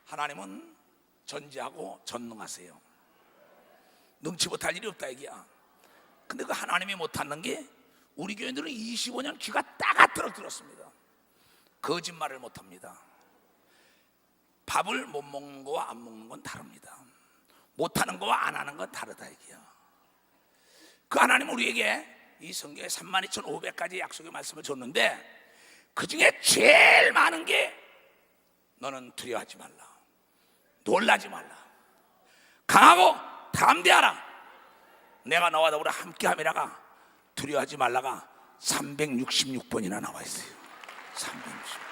하나님은 전지하고 전능하세요. 능치 못할 일이 없다 얘기야. 근데 그 하나님이 못하는 게 우리 교인들은 25년 귀가 따갑도록 들었습니다. 거짓말을 못합니다. 밥을 못 먹는 거와 안 먹는 건 다릅니다. 못하는 거와 안 하는 건 다르다 얘기야. 그 하나님은 우리에게 이 성경에 32,500가지 약속의 말씀을 줬는데 그 중에 제일 많은 게 너는 두려워하지 말라, 놀라지 말라, 강하고 담대하라, 내가 너와 더불어 함께함이라가 두려워하지 말라가 366번이나 나와 있어요. 366.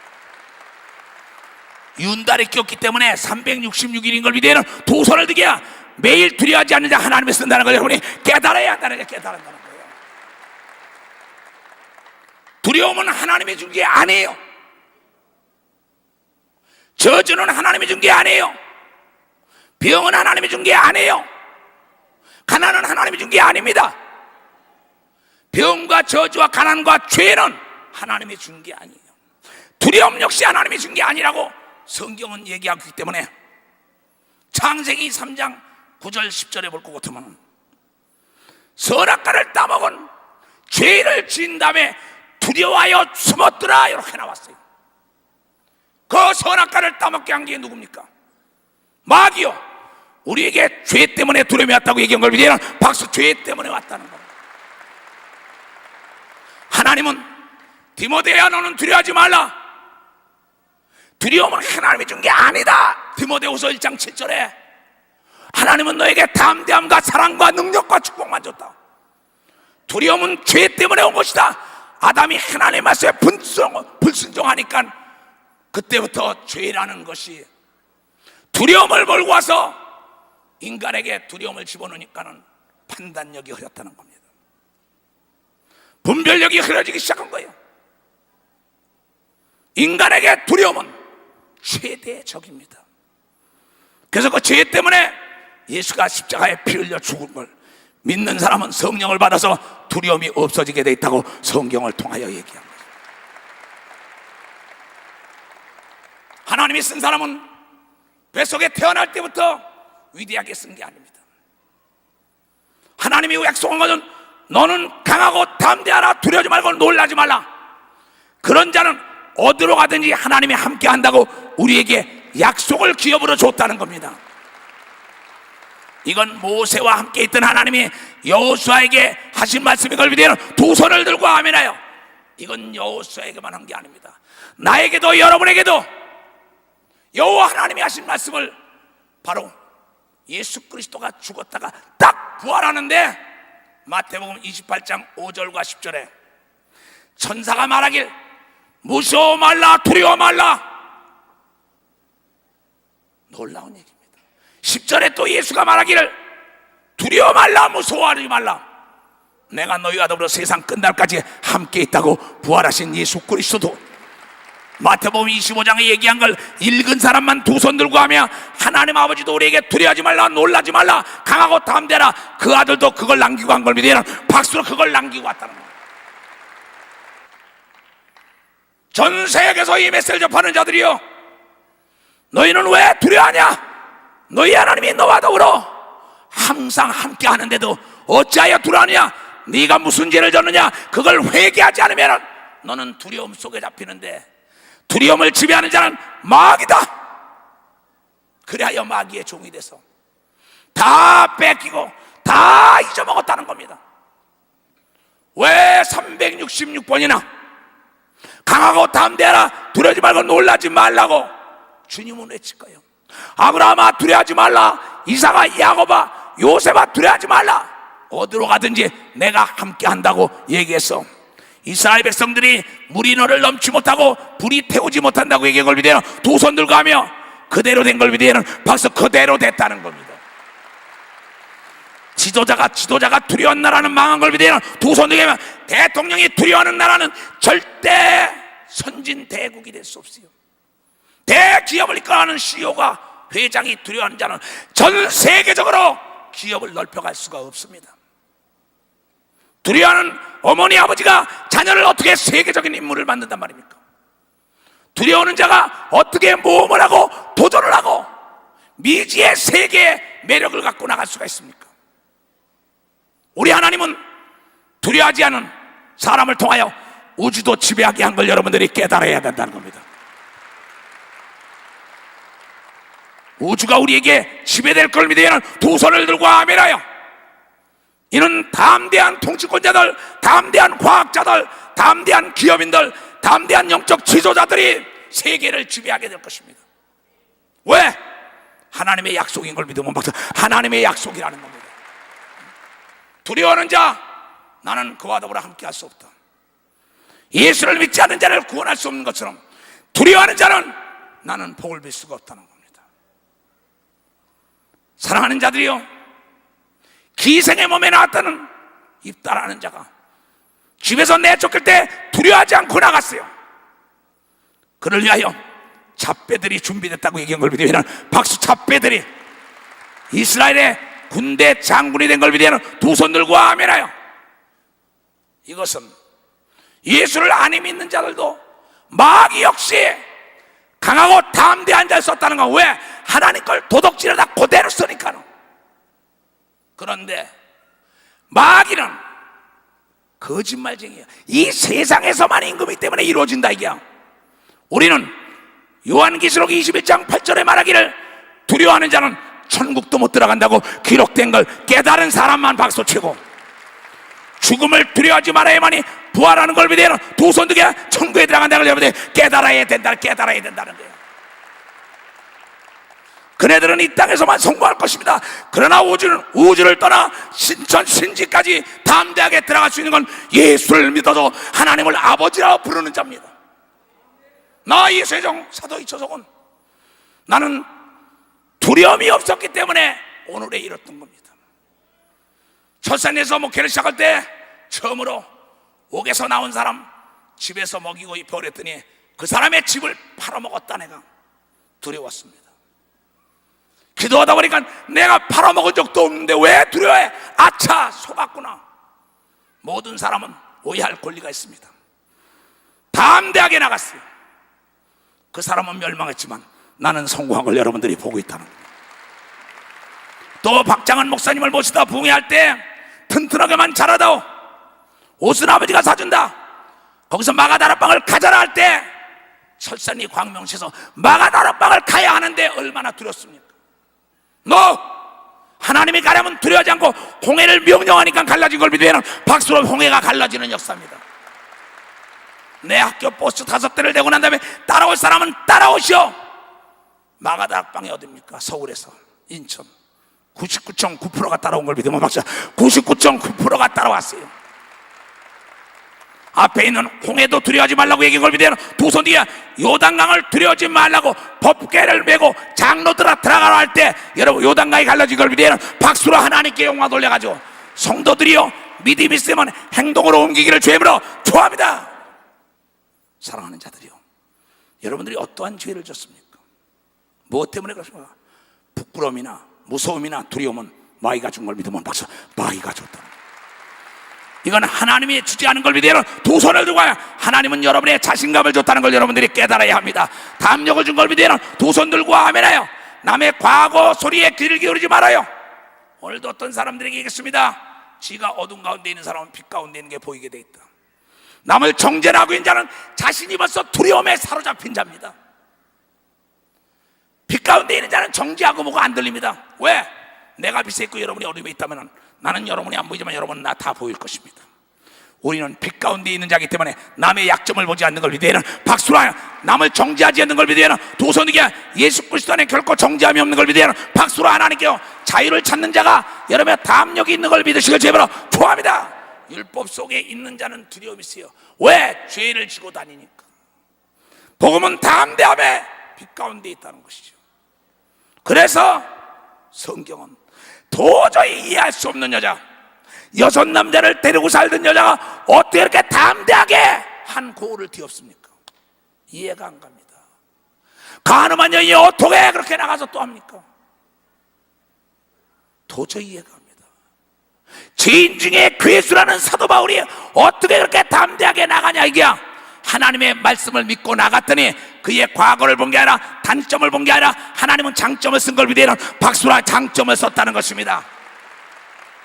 윤달이 꼈기 때문에 366일인 걸 믿어야 두 손을 들게야 매일 두려워하지 않는 자 하나님이 쓴다는 걸 여러분이 깨달아야 한다는 게 깨달았다는 거예요. 두려움은 하나님이 준 게 아니에요. 저주는 하나님이 준 게 아니에요. 병은 하나님이 준 게 아니에요. 가난은 하나님이 준 게 아닙니다. 병과 저주와 가난과 죄는 하나님이 준 게 아니에요. 두려움 역시 하나님이 준 게 아니라고 성경은 얘기하고 있기 때문에 창세기 3장 9절 10절에 볼 것 같으면 선악과를 따먹은 죄를 지은 다음에 두려워하여 숨었더라 이렇게 나왔어요. 그 선악과를 따먹게 한 게 누굽니까? 마귀요. 우리에게 죄 때문에 두려움이 왔다고 얘기한 걸 믿으면 박수. 죄 때문에 왔다는 겁니다. 하나님은 디모데야 너는 두려워하지 말라. 두려움은 하나님이 준 게 아니다. 디모데후서 1장 7절에 하나님은 너에게 담대함과 사랑과 능력과 축복만 줬다. 두려움은 죄 때문에 온 것이다. 아담이 하나님의 말씀에 불순종하니까 그때부터 죄라는 것이 두려움을 몰고 와서 인간에게 두려움을 집어넣으니까는 판단력이 흐렸다는 겁니다. 분별력이 흐려지기 시작한 거예요. 인간에게 두려움은 최대의 적입니다. 그래서 그 죄 때문에 예수가 십자가에 피 흘려 죽은 걸 믿는 사람은 성령을 받아서 두려움이 없어지게 돼 있다고 성경을 통하여 얘기합니다. 하나님이 쓴 사람은 뱃속에 태어날 때부터 위대하게 쓴 게 아닙니다. 하나님이 약속한 것은 너는 강하고 담대하라, 두려워하지 말고 놀라지 말라. 그런 자는 어디로 가든지 하나님이 함께 한다고 우리에게 약속을 기업으로 줬다는 겁니다. 이건 모세와 함께 있던 하나님이 여호수아에게 하신 말씀인 걸 믿으면 두 손을 들고 아멘하여. 이건 여호수아에게만 한 게 아닙니다. 나에게도 여러분에게도 여호와 하나님이 하신 말씀을 바로 예수 그리스도가 죽었다가 딱 부활하는데 마태복음 28장 5절과 10절에 천사가 말하길 무서워 말라, 두려워 말라. 놀라운 얘기입니다. 10절에 또 예수가 말하기를 두려워 말라, 무서워하지 말라. 내가 너희와 더불어 세상 끝날까지 함께 있다고 부활하신 예수 그리스도. 마태복음 25장에 얘기한 걸 읽은 사람만 두 손 들고 하며 하나님 아버지도 우리에게 두려워하지 말라, 놀라지 말라, 강하고 담대라. 그 아들도 그걸 남기고 한 걸 믿으면 박수로 그걸 남기고 왔다는 거예요. 전 세계에서 이 메시지를 접하는 자들이요, 너희는 왜 두려워하냐? 너희 하나님이 너와 더불어 항상 함께 하는데도 어찌하여 두려워하느냐? 네가 무슨 죄를 졌느냐? 그걸 회개하지 않으면 너는 두려움 속에 잡히는데 두려움을 지배하는 자는 마귀다. 그래야 마귀의 종이 돼서 다 뺏기고 다 잊어먹었다는 겁니다. 왜 366번이나 강하고 담대하라, 두려워하지 말고 놀라지 말라고 주님은 외칠까요? 아브라함아 두려워하지 말라, 이삭아 야곱아 요셉아 두려워하지 말라. 어디로 가든지 내가 함께 한다고 얘기했어. 이스라엘 백성들이 물이 너를 넘지 못하고 불이 태우지 못한다고 얘기한 걸 믿으면 두 손 들고 하며 그대로 된 걸 믿으면 벌써 그대로 됐다는 겁니다. 지도자가 두려운 나라는 망한 걸 믿으면 두 손 들고 하면 대통령이 두려워하는 나라는 절대 선진 대국이 될 수 없어요. 대기업을 이끌어가는 CEO가, 회장이 두려워하는 자는 전 세계적으로 기업을 넓혀갈 수가 없습니다. 두려워하는 어머니 아버지가 자녀를 어떻게 세계적인 인물을 만든단 말입니까? 두려워하는 자가 어떻게 모험을 하고 도전을 하고 미지의 세계의 매력을 갖고 나갈 수가 있습니까? 우리 하나님은 두려워하지 않은 사람을 통하여 우주도 지배하게 한 걸 여러분들이 깨달아야 된다는 겁니다. 우주가 우리에게 지배될 걸 믿으면 두 손을 들고 아멘하여, 이는 담대한 통치권자들, 담대한 과학자들, 담대한 기업인들, 담대한 영적 지도자들이 세계를 지배하게 될 것입니다. 왜? 하나님의 약속인 걸 믿으면 박수. 하나님의 약속이라는 겁니다. 두려워하는 자, 나는 그와 더불어 함께할 수 없다. 예수를 믿지 않는 자를 구원할 수 없는 것처럼 두려워하는 자는 나는 복을 빌 수가 없다는 겁니다. 사랑하는 자들이요, 기생의 몸에 나왔다는 입다라는 자가 집에서 내쫓길 때 두려워하지 않고 나갔어요. 그를 위하여 잡배들이 준비됐다고 얘기한 걸 믿으면 박수. 잡배들이 이스라엘의 군대 장군이 된 걸 믿으면 두 손 들고 아멘하여. 이것은 예수를 안 믿는 자들도 마귀 역시 강하고 담대한 자를 썼다는 건 왜? 하나님 걸 도둑질하다 그대로 쓰니까. 그런데 마귀는 거짓말쟁이야. 이 세상에서만 임금이기 때문에 이루어진다 이게야. 우리는 요한계시록 21장 8절에 말하기를 두려워하는 자는 천국도 못 들어간다고 기록된 걸 깨달은 사람만 박수치고, 죽음을 두려워하지 말아야만이 부활하는 걸 믿으면 두 손 들게 천국에 들어간다는 걸 여러분들 깨달아야 된다는 거예요. 그네들은 이 땅에서만 성공할 것입니다. 그러나 우주를 떠나 신천 신지까지 담대하게 들어갈 수 있는 건 예수를 믿어도 하나님을 아버지라고 부르는 자입니다. 나 이세종 사도 이초석은 나는 두려움이 없었기 때문에 오늘에 이뤘던 겁니다. 철산에서 목회를 시작할 때 처음으로 옥에서 나온 사람 집에서 먹이고 입혀버렸더니 그 사람의 집을 팔아먹었다. 내가 두려웠습니다. 기도하다 보니까 내가 팔아먹은 적도 없는데 왜 두려워해? 아차, 속았구나. 모든 사람은 오해할 권리가 있습니다. 담대하게 나갔어요. 그 사람은 멸망했지만 나는 성공한 걸 여러분들이 보고 있다는 겁니다. 또 박장한 목사님을 모시다 부흥회할 때 튼튼하게만 자라다오, 옷은 아버지가 사준다, 거기서 마가다락방을 가져라 할 때 철산리 광명시에서 마가다락방을 가야 하는데 얼마나 두렵습니까? 너 하나님이 가려면 두려워하지 않고 홍해를 명령하니까 갈라진 걸 믿으면 박수로 홍해가 갈라지는 역사입니다. 내 학교 버스 5대를 대고 난 다음에 따라올 사람은 따라오시오. 마가다락방이 어딥니까? 서울에서 인천 99.9%가 따라온 걸 믿으면 박수. 99.9%가 따라왔어요. 앞에 있는 홍해도 두려워하지 말라고 얘기한 걸 믿으면 두 손 뒤에 요단강을 두려워하지 말라고 법궤를 메고 장로들아 들어가라 할 때 여러분 요단강이 갈라진 걸 믿으면 박수로 하나님께 영광 돌려가지고 성도들이요, 믿음이 있으면 행동으로 옮기기를 주임으로 좋아합니다. 사랑하는 자들이요, 여러분들이 어떠한 죄를 졌습니까? 무엇 때문에 그렇습니까? 부끄러움이나 무서움이나 두려움은 마귀가 준 걸 믿으면 박수. 마귀가 줬다. 이건 하나님이 주지 않은 걸 믿으면 두 손을 들고 와요. 하나님은 여러분의 자신감을 줬다는 걸 여러분들이 깨달아야 합니다. 담력을 준 걸 믿으면 두 손 들고 아멘해요. 남의 과거 소리에 귀를 기울이지 말아요. 오늘도 어떤 사람들에게 얘기했습니다. 지가 어둠 가운데 있는 사람은 빛 가운데 있는 게 보이게 돼 있다. 남을 정죄하고 있는 자는 자신이 벌써 두려움에 사로잡힌 자입니다. 빛 가운데 있는 자는 정죄하고 뭐가 안 들립니다. 왜? 내가 빛에 있고 여러분이 어둠에 있다면 나는 여러분이 안 보이지만 여러분은 나 다 보일 것입니다. 우리는 빛 가운데 있는 자이기 때문에 남의 약점을 보지 않는 걸 믿으면 박수로 하여, 남을 정죄하지 않는 걸 믿으면 두 손 들게 예수 그리스도 안에 결코 정죄함이 없는 걸 믿으면 박수로 하나님께요 자유를 찾는 자가 여러분의 담력이 있는 걸 믿으시길 제발 좋아합니다. 율법 속에 있는 자는 두려움이 있어요. 왜? 죄를 지고 다니니까. 복음은 담대함에 빛 가운데 있다는 것이죠. 그래서 성경은 도저히 이해할 수 없는 여자, 6남자를 데리고 살던 여자가 어떻게 이렇게 담대하게 한 고을을 뒤엎습니까? 이해가 안 갑니다. 가늠한 여인이 어떻게 그렇게 나가서 또 합니까? 도저히 이해가 안 갑니다. 죄인 중에 괴수라는 사도 바울이 어떻게 그렇게 담대하게 나가냐 이게야. 하나님의 말씀을 믿고 나갔더니 그의 과거를 본 게 아니라 단점을 본 게 아니라 하나님은 장점을 쓴 걸 믿으면 박수라 장점을 썼다는 것입니다.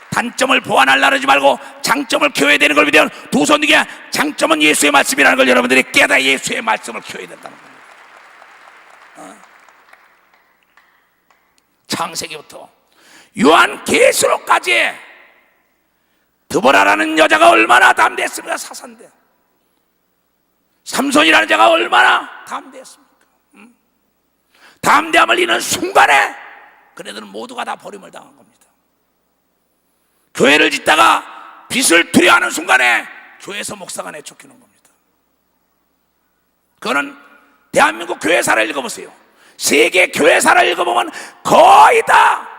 단점을 보완하려고 하지 말고 장점을 키워야 되는 걸 믿으면 두 손 들게 장점은 예수의 말씀이라는 걸 여러분들이 깨달아 예수의 말씀을 키워야 된다는 겁니다. 창세기부터 요한계시록까지 드보라라는 여자가 얼마나 담대했습니까? 사산대. 삼손이라는 자가 얼마나 담대했습니까? 담대함을 잃는 순간에 그네들은 모두가 다 버림을 당한 겁니다. 교회를 짓다가 빚을 투려하는 순간에 교회에서 목사가 내쫓기는 겁니다. 그거는 대한민국 교회사를 읽어보세요. 세계 교회사를 읽어보면 거의 다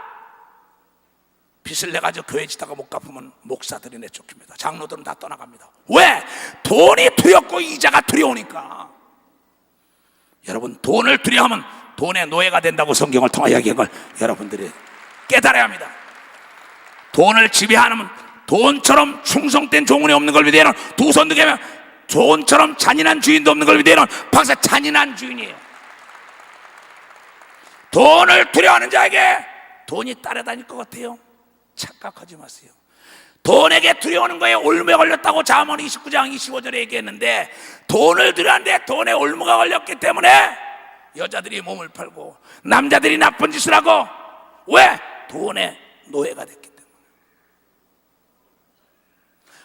빚을 내가지고 교회 짓다가 못 갚으면 목사들이 내쫓깁니다. 장로들은 다 떠나갑니다. 왜? 돈이 두렵고 이자가 두려우니까. 여러분, 돈을 두려워하면 돈의 노예가 된다고 성경을 통하여 이야기한 걸 여러분들이 깨달아야 합니다. 돈을 지배하는 돈처럼 충성된 종훈이 없는 걸 믿어야 하는 두 손 들게 돈처럼 잔인한 주인도 없는 걸 믿어야 하는 박사 잔인한 주인이에요. 돈을 두려워하는 자에게 돈이 따라다닐 것 같아요? 착각하지 마세요. 돈에게 두려워하는 거에 올무에 걸렸다고 잠언 29장 25절에 얘기했는데 돈을 두려워하는데 돈에 올무가 걸렸기 때문에 여자들이 몸을 팔고 남자들이 나쁜 짓을 하고 왜? 돈의 노예가 됐기 때문에.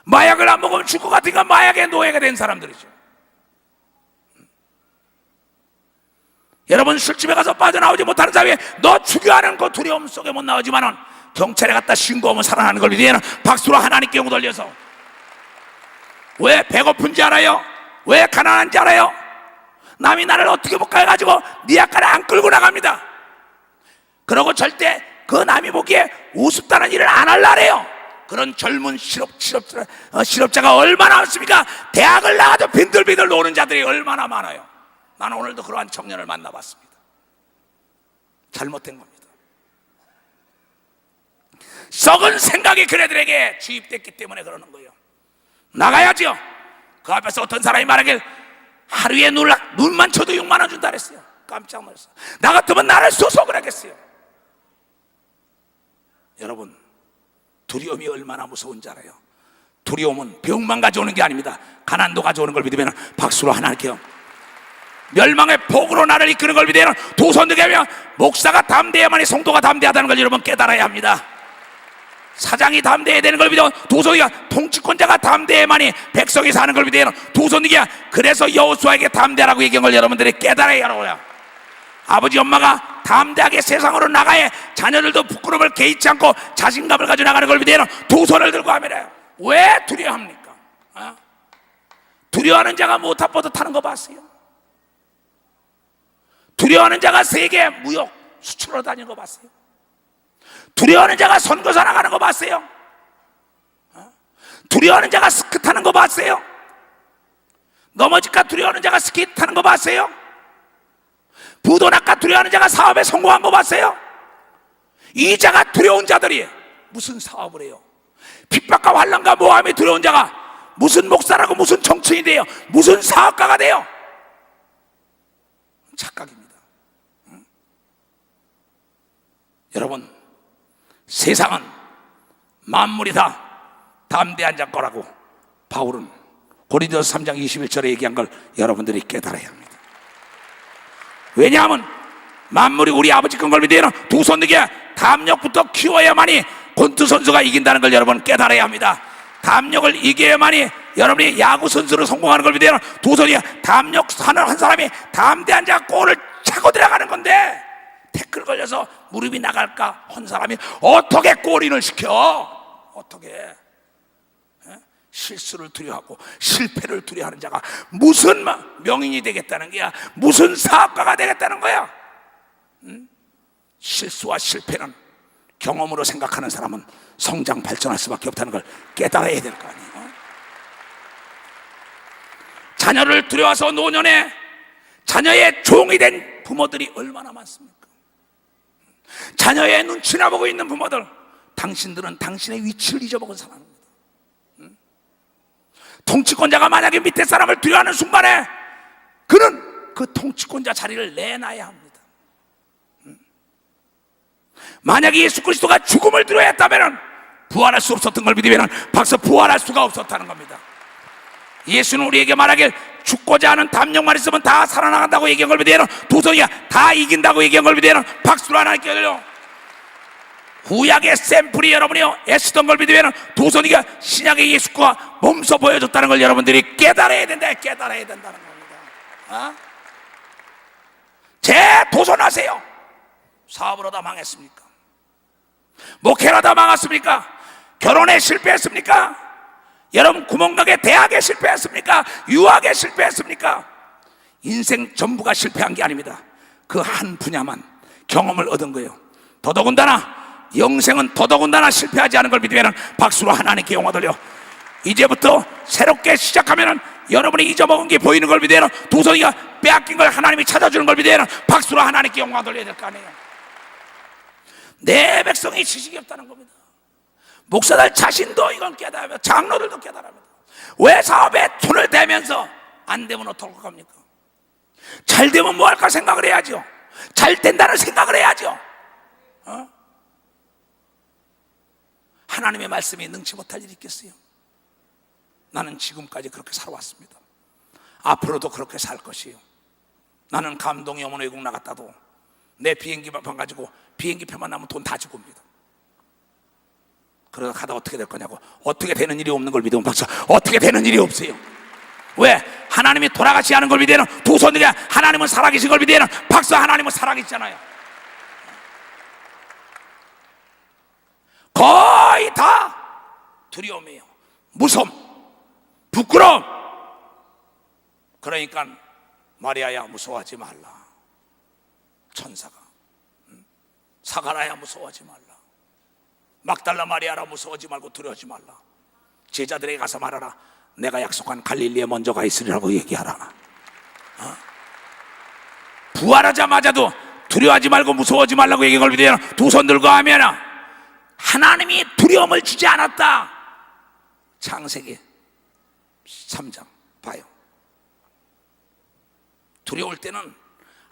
마약을 안 먹으면 죽을 것 같으니까 마약의 노예가 된 사람들이죠. 여러분, 술집에 가서 빠져나오지 못하는 사람이 너 죽여하는 그 두려움 속에 못 나오지만은 경찰에 갖다 신고하면 살아나는 걸 믿으면 박수로 하나님께 영광 돌려서. 왜 배고픈지 알아요? 왜 가난한지 알아요? 남이 나를 어떻게 못 가가지고 네 아까를 안 끌고 나갑니다. 그러고 절대 그 남이 보기에 우습다는 일을 안 하려래요. 그런 젊은 실업자가 얼마나 많습니까? 대학을 나가도 빈들빈들 노는 자들이 얼마나 많아요. 나는 오늘도 그러한 청년을 만나봤습니다. 잘못된 겁니다. 썩은 생각이 그네들에게 주입됐기 때문에 그러는 거예요. 나가야죠. 그 앞에서 어떤 사람이 말하길 하루에 눈만 쳐도 6만 원 준다 그랬어요. 깜짝 놀랐어요. 나 같으면 나를 수속을 하겠어요. 여러분, 두려움이 얼마나 무서운지 알아요? 두려움은 병만 가져오는 게 아닙니다. 가난도 가져오는 걸 믿으면 박수로 하나님께요. 멸망의 폭으로 나를 이끄는 걸 믿으면 두 손 들게 하면 목사가 담대해야만이 성도가 담대하다는 걸 여러분 깨달아야 합니다. 사장이 담대해야 되는 걸 믿어 두 손이가 통치권자가 담대해야만이 백성이 사는 걸 믿어야 두 손이가 그래서 여호수아에게 담대하라고 얘기한 걸 여러분들이 깨달아야 하라고요. 아버지 엄마가 담대하게 세상으로 나가야 자녀들도 부끄러움을 개의치 않고 자신감을 가지고 나가는 걸 믿어야 두 손을 들고 하면 왜 두려워합니까? 두려워하는 자가 모타보드 타는 거 봤어요? 두려워하는 자가 세계 무역 수출로 다니는 거 봤어요? 두려워하는 자가 선거사 나가는 거 봤어요? 두려워하는 자가 스키 타는 거 봤어요? 넘어질까 두려워하는 자가 스키 타는 거 봤어요? 부도 날까 두려워하는 자가 사업에 성공한 거 봤어요? 이 자가 두려운 자들이 무슨 사업을 해요? 핍박과 환난과 모함이 두려운 자가 무슨 목사라고 무슨 정치인이 돼요? 무슨 사업가가 돼요? 착각입니다. 여러분, 세상은 만물이 다 담대한 자 거라고 바울은 고린도서 3장 21절에 얘기한 걸 여러분들이 깨달아야 합니다. 왜냐하면 만물이 우리 아버지 건 걸 믿으면 두 손 들게 담력부터 키워야만이 권투 선수가 이긴다는 걸 여러분 깨달아야 합니다. 담력을 이겨야만이 여러분이 야구 선수로 성공하는 걸 믿으면 두 손이 담력 하는 한 사람이 담대한 자 골을 차고 들어가는 건데 태클 걸려서 무릎이 나갈까 한 사람이 어떻게 골인을 시켜? 어떻게? 실수를 두려워하고 실패를 두려워하는 자가 무슨 명인이 되겠다는 거야? 무슨 사업가가 되겠다는 거야? 실수와 실패는 경험으로 생각하는 사람은 성장 발전할 수밖에 없다는 걸 깨달아야 될 거 아니에요? 자녀를 두려워서 노년에 자녀의 종이 된 부모들이 얼마나 많습니까? 자녀의 눈치나 보고 있는 부모들, 당신들은 당신의 위치를 잊어먹은 사람입니다. 통치권자가 만약에 밑에 사람을 두려워하는 순간에 그는 그 통치권자 자리를 내놔야 합니다. 만약에 예수 그리스도가 죽음을 두려워야 했다면 부활할 수 없었던 걸 믿으면 박서 부활할 수가 없었다는 겁니다. 예수는 우리에게 말하길 죽고자 하는 담력만 있으면 다 살아나간다고 얘기한 걸 믿으면 도성이야 다 이긴다고 얘기한 걸 믿으면 박수로 하나님께 열려. 구약의 샘플이 여러분이요 애쓰던 걸 믿으면 도선이가 신약의 예수과 몸소 보여줬다는 걸 여러분들이 깨달아야 된다. 깨달아야 된다는 겁니다. 재도전하세요. 사업을 하다 망했습니까? 목회를 하다 망했습니까? 결혼에 실패했습니까? 여러분 구멍가게 대학에 실패했습니까? 유학에 실패했습니까? 인생 전부가 실패한 게 아닙니다. 그 한 분야만 경험을 얻은 거예요. 더더군다나 영생은 더더군다나 실패하지 않은 걸 믿으면 박수로 하나님께 영광 돌려. 이제부터 새롭게 시작하면 여러분이 잊어먹은 게 보이는 걸 믿으면 도성이가 빼앗긴 걸 하나님이 찾아주는 걸 믿으면 박수로 하나님께 영광 돌려야 될 거 아니에요. 내 백성이 지식이 없다는 겁니다. 목사들 자신도 이건 깨달으며 장로들도 깨달습니다. 왜 사업에 손을 대면서 안 되면 어떡합니까? 잘 되면 뭐 할까 생각을 해야죠. 잘 된다는 생각을 해야죠. 하나님의 말씀이 능치 못할 일이 있겠어요? 나는 지금까지 그렇게 살아왔습니다. 앞으로도 그렇게 살 것이에요. 나는 감동 영혼 외국 나갔다도 내 비행기만 가지고 비행기표만 나면 돈 다 주고 옵니다. 그러다 가다 어떻게 될 거냐고. 어떻게 되는 일이 없는 걸 믿으면 박수. 어떻게 되는 일이 없어요. 왜? 하나님이 돌아가시 하는 걸 믿으면 두 손들이 하나님은 살아계신 걸 믿으면 박수. 하나님은 살아계시잖아요. 거의 다 두려움이에요. 무서움, 부끄러움. 그러니까 마리아야 무서워하지 말라. 천사가 사가라야 무서워하지 말라. 막달라 마리아라 무서워하지 말고 두려워하지 말라. 제자들에게 가서 말하라. 내가 약속한 갈릴리에 먼저 가 있으리라고 얘기하라. 부활하자마자도 두려워하지 말고 무서워하지 말라고 얘기한 걸 믿으면 두 손 들고 하면 하나님이 두려움을 주지 않았다. 창세기 3장 봐요. 두려울 때는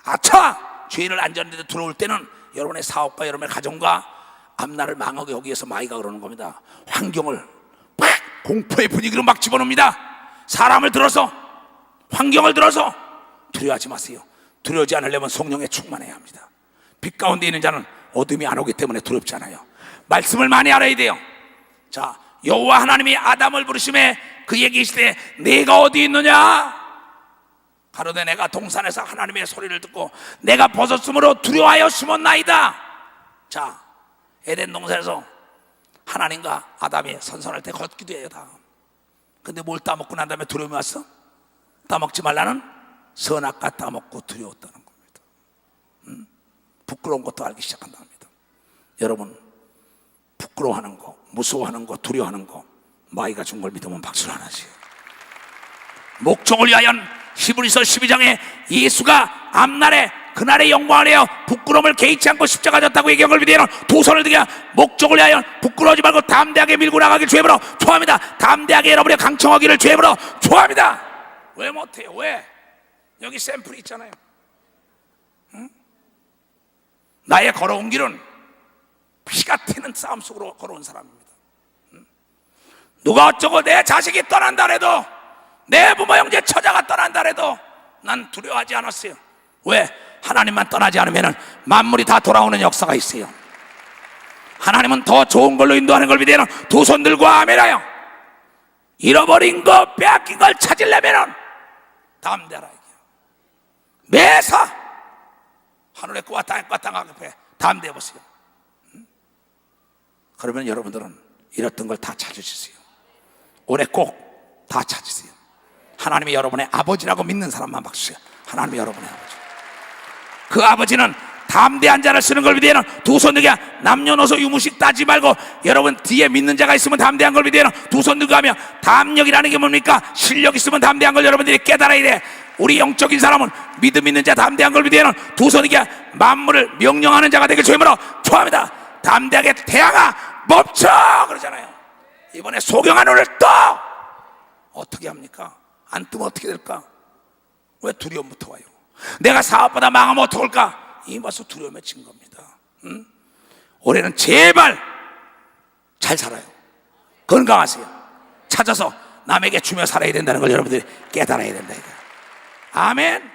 아차 죄를 안 졌는데 두려울 때는 여러분의 사업과 여러분의 가정과 앞날을 망하게 하기 위해서 마귀가 그러는 겁니다. 환경을 막 공포의 분위기로 막 집어넣습니다. 사람을 들어서 환경을 들어서 두려워하지 마세요. 두려워하지 않으려면 성령에 충만해야 합니다. 빛 가운데 있는 자는 어둠이 안 오기 때문에 두렵지 않아요. 말씀을 많이 알아야 돼요. 자, 여호와 하나님이 아담을 부르심에 그에게 이르시되 네가 어디 있느냐? 가로되 내가 동산에서 하나님의 소리를 듣고 내가 벗었으므로 두려워하여 숨었나이다. 자, 에덴 동산에서 하나님과 아담이 선선할 때 걷기도 해요. 다. 근데 뭘 따먹고 난 다음에 두려움이 왔어? 따먹지 말라는 선악과 따먹고 두려웠다는 겁니다. 부끄러운 것도 알기 시작한다 합니다. 여러분, 부끄러워하는 거, 무서워하는 거, 두려워하는 거 마귀가 준 걸 믿으면 박수를 하나씩. 목적을 위하여 히브리서 12장에 예수가 앞날에 그날의 영광을 위하여 부끄러움을 개의치 않고 십자가 졌다고 얘기한 걸 믿으면 두 손을 들게 목적을 위하여 부끄러워하지 말고 담대하게 밀고 나가길 주님으로 초합니다. 담대하게 여러분의 강청하기를 주님으로 초합니다. 왜 못해요? 왜? 여기 샘플이 있잖아요. 응? 나의 걸어온 길은 피가 튀는 싸움 속으로 걸어온 사람입니다. 누가 어쩌고 내 자식이 떠난다 해도 내 부모 형제 처자가 떠난다 해도 난 두려워하지 않았어요. 왜? 하나님만 떠나지 않으면 만물이 다 돌아오는 역사가 있어요. 하나님은 더 좋은 걸로 인도하는 걸 믿으면 두 손 들고 아멘하여. 잃어버린 거 빼앗긴 걸 찾으려면 담대하라. 매사 하늘의 꽃과 땅 앞에 담대해 보세요. 그러면 여러분들은 잃었던 걸 다 찾으시세요. 올해 꼭 다 찾으세요. 하나님이 여러분의 아버지라고 믿는 사람만 박수세요. 하나님이 여러분의 아버지. 그 아버지는 담대한 자를 쓰는 걸 믿으면 두 손 들게 남녀노소 유무식 따지 말고 여러분 뒤에 믿는 자가 있으면 담대한 걸 믿으면 두 손 들고 하며 담력이라는 게 뭡니까? 실력 있으면 담대한 걸 여러분들이 깨달아야 돼. 우리 영적인 사람은 믿음 있는 자 담대한 걸 믿으면 두 손 들게 만물을 명령하는 자가 되길 주님으로 초합니다. 담대하게 태양아 멈춰 그러잖아요. 이번에 소경한 오늘 또 어떻게 합니까? 안 뜨면 어떻게 될까? 왜 두려움부터 와요? 내가 사업보다 망하면 어떡할까? 이 벌써 두려움에 친 겁니다. 올해는 제발 잘 살아요. 건강하세요. 찾아서 남에게 주며 살아야 된다는 걸 여러분들이 깨달아야 된다. 아멘.